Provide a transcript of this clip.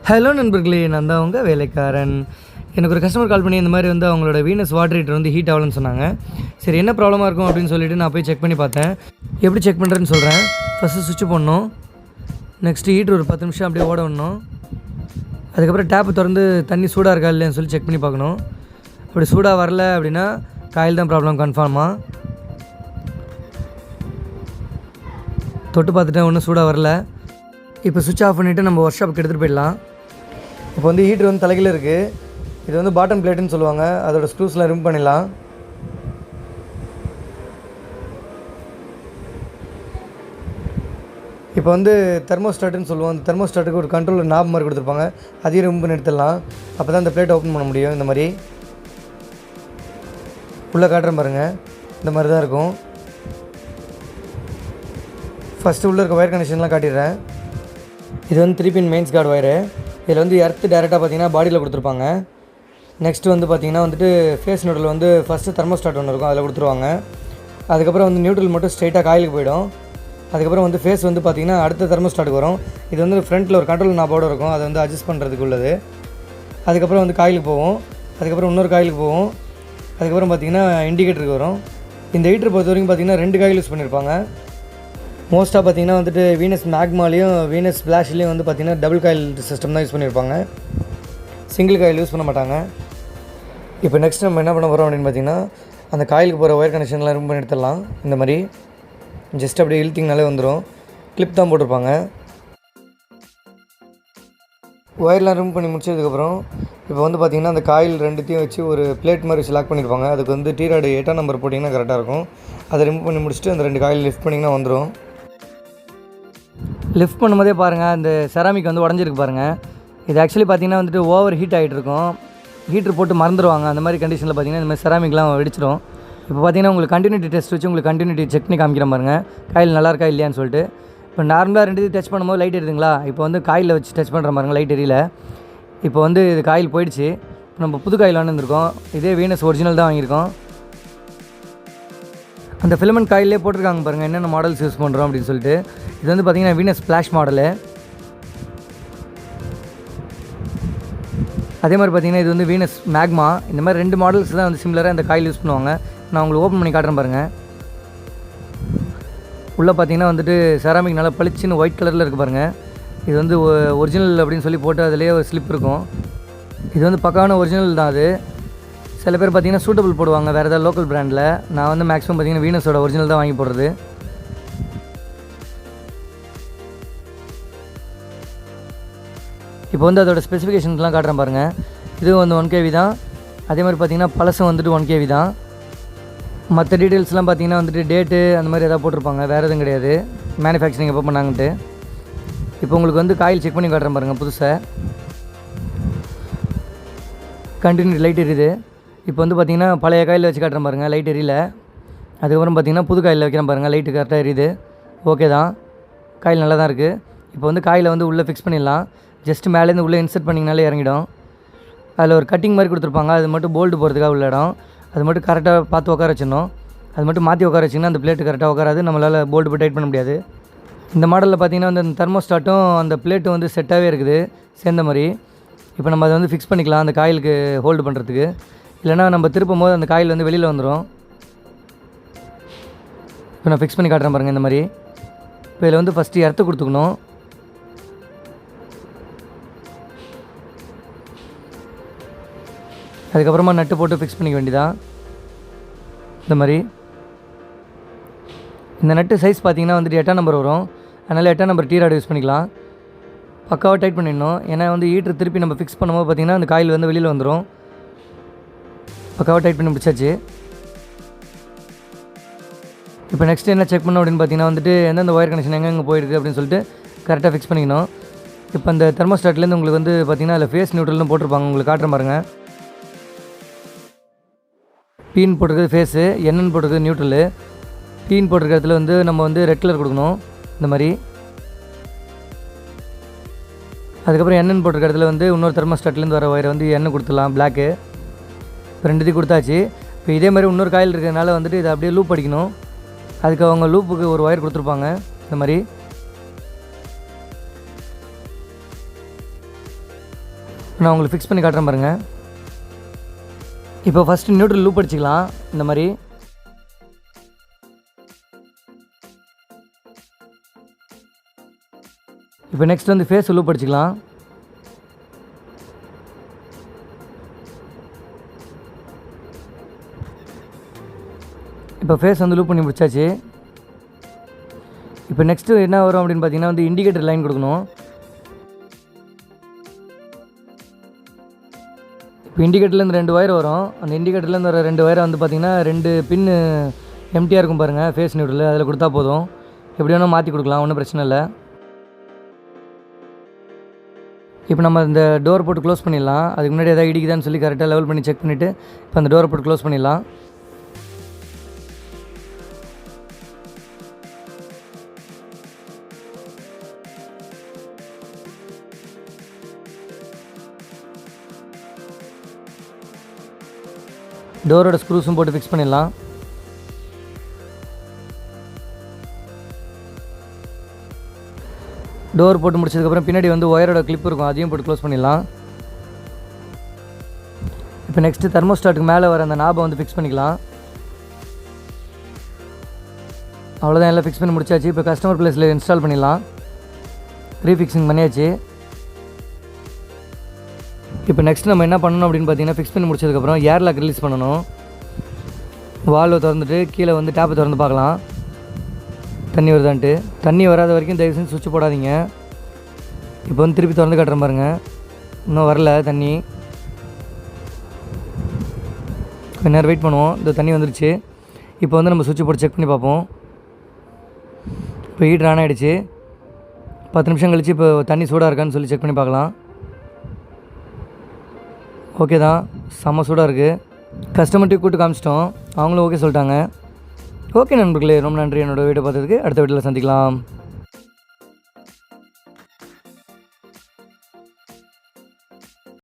Hello நண்பர்களே, நான் தான் உங்கள் வேலைக்காரன். எனக்கு ஒரு கஸ்டமர் கால் பண்ணி இந்த மாதிரி வந்து அவங்களோட வீனஸ் வாட்டர் ஹீட்டர் வந்து ஹீட் ஆகலன்னு சொன்னாங்க. சரி, என்ன ப்ராப்ளமாக இருக்கும் அப்படின்னு சொல்லிட்டு நான் போய் செக் பண்ணி பார்த்தேன். எப்படி செக் பண்ணுறேன்னு சொல்கிறேன். ஃபஸ்ட்டு சுவிட்ச் போடணும். நெக்ஸ்ட்டு ஹீட்டர் ஒரு 10 நிமிஷம் அப்படியே ஓட விடணும். அதுக்கப்புறம் டேப்பு திறந்து தண்ணி சூடாக இருக்கா இல்லையான்னு சொல்லி செக் பண்ணி பார்க்கணும். அப்படி சூடாக வரல அப்படின்னா காயில் தான் ப்ராப்ளம் கன்ஃபார்மாக. தொட்டு பார்த்துட்டேன், ஒன்றும் சூடாக வரல. இப்போ சுவிட்ச் ஆஃப் பண்ணிவிட்டு நம்ம ஒர்க் ஷாப்புக்கு எடுத்துகிட்டு போயிடலாம். இப்போ வந்து ஹீட்ரு வந்து தலைகீழ இருக்குது. இது வந்து பாட்டம் பிளேட்டுன்னு சொல்லுவாங்க. அதோடய ஸ்க்ரூஸ்லாம் ரிமூவ் பண்ணிடலாம். இப்போ வந்து தெர்மோஸ்டாட்டுன்னு சொல்லுவோம். அந்த தெர்மோஸ்டாட்டுக்கு ஒரு கண்ட்ரோலர் நாப் மாதிரி கொடுத்துருப்பாங்க. அதையும் ரிமூவ் பண்ணி எடுத்துடலாம். அப்போ தான் இந்த பிளேட்டை ஓப்பன் பண்ண முடியும். இந்த மாதிரி உள்ளே காட்டுறேன் பாருங்கள். இந்த மாதிரி தான் இருக்கும். ஃபஸ்ட்டு உள்ளே இருக்க ஒயர் கனெக்ஷன்லாம் காட்டிடுறேன். இது வந்து 3 பின் மெயின்ஸ் கார்டு ஒயரு. இதில் வந்து எர்த்து டேரெக்டாக பார்த்திங்கன்னா பாடியில் கொடுத்துருப்பாங்க. நெக்ஸ்ட்டு வந்து பார்த்திங்கன்னா வந்துட்டு ஃபேஸ் நியூட்ரல் வந்து ஃபஸ்ட்டு தெர்மோஸ்டாட் ஒன்று இருக்கும், அதில் கொடுத்துருவாங்க. அதுக்கப்புறம் வந்து நியூட்ரல் மட்டும் ஸ்ட்ரைட்டாக காயிலுக்கு போயிடும். அதுக்கப்புறம் வந்து ஃபேஸ் வந்து பார்த்திங்கன்னா அடுத்த தெர்மோஸ்டாட்டுக்கு வரும். இது வந்து ஃப்ரண்ட்டில் ஒரு கண்ட்ரோல் நாபோடு இருக்கும், அதை வந்து அட்ஜஸ்ட் பண்ணுறதுக்கு உள்ளது. அதுக்கப்புறம் வந்து காயிலுக்கு போகும். அதுக்கப்புறம் இன்னொரு காயிலுக்கு போகும். அதுக்கப்புறம் பார்த்திங்கன்னா இண்டிகேட்டருக்கு வரும். இந்த ஹீட்டர் பொறுத்த வரைக்கும் பார்த்திங்கன்னா 2 காயில் யூஸ் பண்ணியிருப்பாங்க. மோஸ்ட்டாக பார்த்திங்கன்னா வந்துட்டு வீனஸ் மேக்மாலையும் வீனஸ் ஸ்ப்ளாஷ்லேயும் வந்து பார்த்திங்கன்னா டபுள் காயில் சிஸ்டம் தான் யூஸ் பண்ணியிருப்பாங்க. சிங்கிள் காயில் யூஸ் பண்ண மாட்டாங்க. இப்போ நெக்ஸ்ட் நம்ம என்ன பண்ண போகிறோம் அப்படின்னு பார்த்திங்கன்னா, அந்த காயிலுக்கு போகிற ஒயர் கனெக்ஷன்லாம் ரிமூவ் பண்ணி எடுத்துடலாம். இந்த மாதிரி ஜஸ்ட் அப்படியே இழுத்திங்கனாலே வந்துடும். கிளிப் தான் போட்டிருப்பாங்க. ஒயர்லாம் ரிமூவ் பண்ணி முடிச்சதுக்கப்புறம் இப்போ வந்து பார்த்திங்கன்னா அந்த காயில் ரெண்டுத்தையும் வச்சு ஒரு பிளேட் மாதிரி வச்சு லாக் பண்ணியிருப்பாங்க. அதுக்கு வந்து டீராடு 8ஆம் நம்பர் போட்டிங்கன்னா கரெக்டாக இருக்கும். அதை ரிமூவ் பண்ணி முடிச்சுட்டு அந்த 2 காயில் லிஃப்ட் பண்ணிங்கன்னா வந்துடும். லிஃப்ட் பண்ணும்போதே பாருங்கள், அந்த செராமிக் வந்து உடஞ்சிருக்கு பாருங்கள். இது ஆக்சுவலி பார்த்திங்கன்னா வந்துட்டு ஓவர் ஹீட் ஆகிட்டு இருக்கும். ஹீட்ரு போட்டு மறந்துடுவாங்க. அந்த மாதிரி கண்டிஷனில் பார்த்திங்கன்னா இந்த மாதிரி செராமிக்லாம் வெடிச்சிடும். இப்போ பார்த்திங்கன்னா உங்களுக்கு கண்டினியூட்டி டெஸ்ட் வச்சு உங்களுக்கு கண்டினியூட்டி செக் பண்ணி காமிக்கிற பாருங்கள், காயில் நல்லா இருக்கா இல்லையான்னு சொல்லிட்டு. இப்போ நார்மலாக 2 டச் பண்ணும்போது லைட் எரியுதுங்களா, இப்போ வந்து காயில் வச்சு டச் பண்ணுற பாருங்கள், லைட் எரியல. இப்போ வந்து இது காயில் போயிடுச்சு. நம்ம புது காயில் வாங்கியிருக்கோம். இதே வீனஸ் ஒரிஜினல் தான் வாங்கியிருக்கோம். அந்த ஃபிலமெண்ட் காயிலே போட்டிருக்காங்க பாருங்கள், என்னென்ன மாடல்ஸ் யூஸ் பண்ணுறோம் அப்படின்னு சொல்லிட்டு. இது வந்து பார்த்திங்கன்னா வீனஸ் ஸ்ப்ளாஷ் மாடலு. அதே மாதிரி பார்த்திங்கன்னா இது வந்து வீனஸ் மேக்மா. இந்த மாதிரி 2 மாடல்ஸ் தான் வந்து சிமிலராக இந்த காயில் யூஸ் பண்ணுவாங்க. நான் உங்களுக்கு ஓப்பன் பண்ணி காட்டுறேன் பாருங்கள். உள்ளே பார்த்திங்கன்னா வந்துட்டு செராமிக் நல்லா பளிச்சுன்னு ஒயிட் கலரில் இருக்குது பாருங்கள். இது வந்து ஒரிஜினல் அப்படின்னு சொல்லி போட்டு அதிலே ஒரு ஸ்லிப் இருக்கும். இது வந்து பக்காவான ஒரிஜினல் தான். அது சில பேர் பார்த்திங்கன்னா சூட்டபிள் போடுவாங்க வேறு ஏதாவது லோக்கல் பிராண்டில். நான் வந்து மேக்ஸிமம் பார்த்திங்கன்னா வீனஸோட ஒரிஜினல் தான் வாங்கி போடுறது. இப்போ வந்து அதோடய ஸ்பெசிஃபிகேஷன்ஸ்லாம் காட்டுறேன் பாருங்கள். இதுவும் வந்து 1 kV தான். அதே மாதிரி பார்த்திங்கன்னா பழசும் வந்துட்டு 1 kV தான். மற்ற டீட்டெயில்ஸ்லாம் பார்த்திங்கன்னா வந்துட்டு டேட்டு அந்த மாதிரி எதாவது போட்டிருப்பாங்க, வேறு எதுவும் கிடையாது. மேனுஃபேக்சரிங் எப்போ பண்ணாங்கன்ட்டு. இப்போ உங்களுக்கு வந்து காயில் செக் பண்ணி காட்டுறேன் பாருங்கள். புதுசாக கண்டினியூ லைட் எரியுது. இப்போ வந்து பார்த்திங்கன்னா பழைய காயில் வச்சு காட்டுறேன் பாருங்கள், லைட் எரியல. அதுக்கப்புறம் பார்த்திங்கன்னா புது காயில் வைக்கிறேன் பாருங்கள், லைட்டு கரெக்டாக எரியுது. ஓகே தான், காயில் நல்லா தான் இருக்குது. இப்போ வந்து காயில் வந்து உள்ளே ஃபிக்ஸ் பண்ணிடலாம். ஜஸ்ட்டு மேலேருந்து உள்ளே இன்சர்ட் பண்ணிங்கனாலே இறங்கிடும். அதில் ஒரு கட்டிங் மாதிரி கொடுத்துருப்பாங்க, அது மட்டும் போல்டு போகிறதுக்காக உள்ள இடம். அது மட்டும் கரெக்டாக பார்த்து உட்கார வச்சிடணும். அது மட்டும் மாற்றி உட்கார வச்சிங்கன்னா அந்த பிளேட்டு கரெக்டாக உட்காராது, நம்மளால் போல்டு போய் டைட் பண்ண முடியாது. இந்த மாடலில் பார்த்திங்கன்னா அந்த தெர்மோஸ்டாட்டும் அந்த பிளேட்டும் வந்து செட்டாகவே இருக்குது சேர்ந்த மாதிரி. இப்போ நம்ம அதை வந்து ஃபிக்ஸ் பண்ணிக்கலாம் அந்த காயிலுக்கு ஹோல்டு பண்ணுறதுக்கு. இல்லைனா நம்ம திருப்பும் போது அந்த காயில் வந்து வெளியில் வந்துடும். இப்போ நான் ஃபிக்ஸ் பண்ணி காட்டுறேன் பாருங்கள். இந்த மாதிரி இப்போ இதில் வந்து ஃபஸ்ட்டு எர்த்து கொடுத்துக்கணும். அதுக்கப்புறமா நட்டு போட்டு ஃபிக்ஸ் பண்ணிக்க வேண்டியதான். இந்த மாதிரி இந்த நட்டு சைஸ் பார்த்திங்கன்னா வந்துட்டு 8ஆம் நம்பர் வரும். அதனால் 8ஆம் நம்பர் டீராடு யூஸ் பண்ணிக்கலாம். பக்காவாக டைட் பண்ணிடணும். ஏன்னா வந்து ஹீட்ரு திருப்பி நம்ம ஃபிக்ஸ் பண்ணும்போது பார்த்திங்கன்னா அந்த காயில் வந்து வெளியில் வந்துடும். பக்காவாக டைட் பண்ணி முடிச்சாச்சு. இப்போ நெக்ஸ்ட் என்ன செக் பண்ணோம் அப்படின்னு பார்த்திங்கன்னா வந்துட்டு எந்தெந்த ஒயர் கனெக்ஷன் எங்கெங்கே போயிருக்கு அப்படின்னு சொல்லிட்டு கரெக்டாக ஃபிக்ஸ் பண்ணிக்கணும். இப்போ அந்த தெர்மோஸ்டாட்லேருந்து உங்களுக்கு வந்து பார்த்திங்கன்னா அதில் ஃபேஸ் நியூட்ரல்னு போட்டிருப்பாங்க, உங்களுக்கு காட்டுற பாருங்கள். பீன் போட்டிருக்கிறது ஃபேஸு, என்னன்னு போட்டிருக்கிறது நியூட்ரலு. பீன் போட்டிருக்கிறதுல வந்து நம்ம வந்து ரெட் கலர் கொடுக்கணும் இந்த மாதிரி. அதுக்கப்புறம் எண்ணெய் போட்டிருக்கிறதுல வந்து இன்னொரு தெர்மோஸ்டாட்லேருந்து வர ஒயரை வந்து எண்ணெய் கொடுத்துடலாம், பிளாக்கு. இப்போ 2 கொடுத்தாச்சு. இப்போ இதே மாதிரி இன்னொரு காயில் இருக்கிறதுனால வந்துட்டு இதை அப்படியே லூப் அடிக்கணும். அதுக்கு அவங்க லூப்புக்கு ஒரு ஒயர் கொடுத்துருப்பாங்க இந்த மாதிரி. நான் உங்களுக்கு ஃபிக்ஸ் பண்ணி காட்டுறேன் பாருங்கள். இப்போ ஃபஸ்ட்டு நியூட்ரல் லூப் அடிச்சிக்கலாம் இந்த மாதிரி. இப்போ நெக்ஸ்ட் வந்து ஃபேஸ் லூப் அடிச்சிக்கலாம். இப்போ ஃபேஸ் வந்து லூப் பண்ணி முடிச்சாச்சு. இப்போ நெக்ஸ்ட்டு என்ன வரும் அப்படின்னு பார்த்தீங்கன்னா வந்து இண்டிகேட்டர் லைன் கொடுக்கணும். இப்போ இண்டிகேட்டர்லேருந்து 2 ஒயர் வரும். அந்த இண்டிகேட்டர்லேருந்து வர 2 ஒயரை வந்து பார்த்திங்கன்னா 2 பின்னு எம்டியாக இருக்கும் பாருங்கள், ஃபேஸ் நியூட்ரல் அதில் கொடுத்தா போதும். எப்படி வேணால் மாற்றி கொடுக்கலாம், ஒன்றும் பிரச்சனை இல்லை. இப்போ நம்ம இந்த டோர் போட்டு க்ளோஸ் பண்ணிடலாம். அதுக்கு முன்னாடி எதாவது இடிக்குதான்னு சொல்லி கரெக்டாக லெவல் பண்ணி செக் பண்ணிவிட்டு இப்போ அந்த டோரை போட்டு க்ளோஸ் பண்ணிடலாம். டோரோட ஸ்க்ரூஸும் போட்டு ஃபிக்ஸ் பண்ணிடலாம். டோர் போட்டு முடிச்சதுக்கப்புறம் பின்னாடி வந்து ஒயரோட கிளிப் இருக்கும், அதையும் போட்டு க்ளோஸ் பண்ணிடலாம். இப்போ நெக்ஸ்ட்டு தெர்மோஸ்டாட்டுக்கு மேலே வர அந்த நாபை வந்து ஃபிக்ஸ் பண்ணிக்கலாம். அவ்வளோதான், எல்லாம் ஃபிக்ஸ் பண்ணி முடிச்சாச்சு. இப்போ கஸ்டமர் ப்ளேஸில் இன்ஸ்டால் பண்ணிடலாம். ரீஃபிக்ஸிங் பண்ணியாச்சு. இப்போ நெக்ஸ்ட் நம்ம என்ன பண்ணணும் அப்படின்னு பார்த்தீங்கன்னா, ஃபிக்ஸ் பண்ணி முடிச்சதுக்கப்புறம் ஏர் லாக் ரிலீஸ் பண்ணணும். வால்வை திறந்துட்டு கீழே வந்து டேப்பை திறந்து பார்க்கலாம் தண்ணி வருதான்ட்டு. தண்ணி வராத வரைக்கும் தயவு செஞ்சு சுவிட்ச் போடாதீங்க. இப்போ வந்து திருப்பி திறந்து காட்டுறேன் பாருங்கள், இன்னும் வரல தண்ணி. கொஞ்ச நேரம் வெயிட் பண்ணுவோம். இந்த தண்ணி வந்துருச்சு. இப்போ வந்து நம்ம சுவிட்ச் போட்டு செக் பண்ணி பார்ப்போம். இப்போ ஹீட்டர் ஆன் ஆகிடுச்சு. 10 நிமிஷம் கழித்து இப்போ தண்ணி சூடாக இருக்கான்னு சொல்லி செக் பண்ணி பார்க்கலாம். ஓகே தான், செம்ம சூடாக இருக்குது. கஸ்டமர்கிட்ட கூப்பிட்டு காமிச்சிட்டோம், அவங்களும் ஓகே சொல்லிட்டாங்க. ஓகே நண்பர்களே, ரொம்ப நன்றி என்னோடய வீடியோ பார்த்ததுக்கு. அடுத்த வீடியோவில் சந்திக்கலாம்.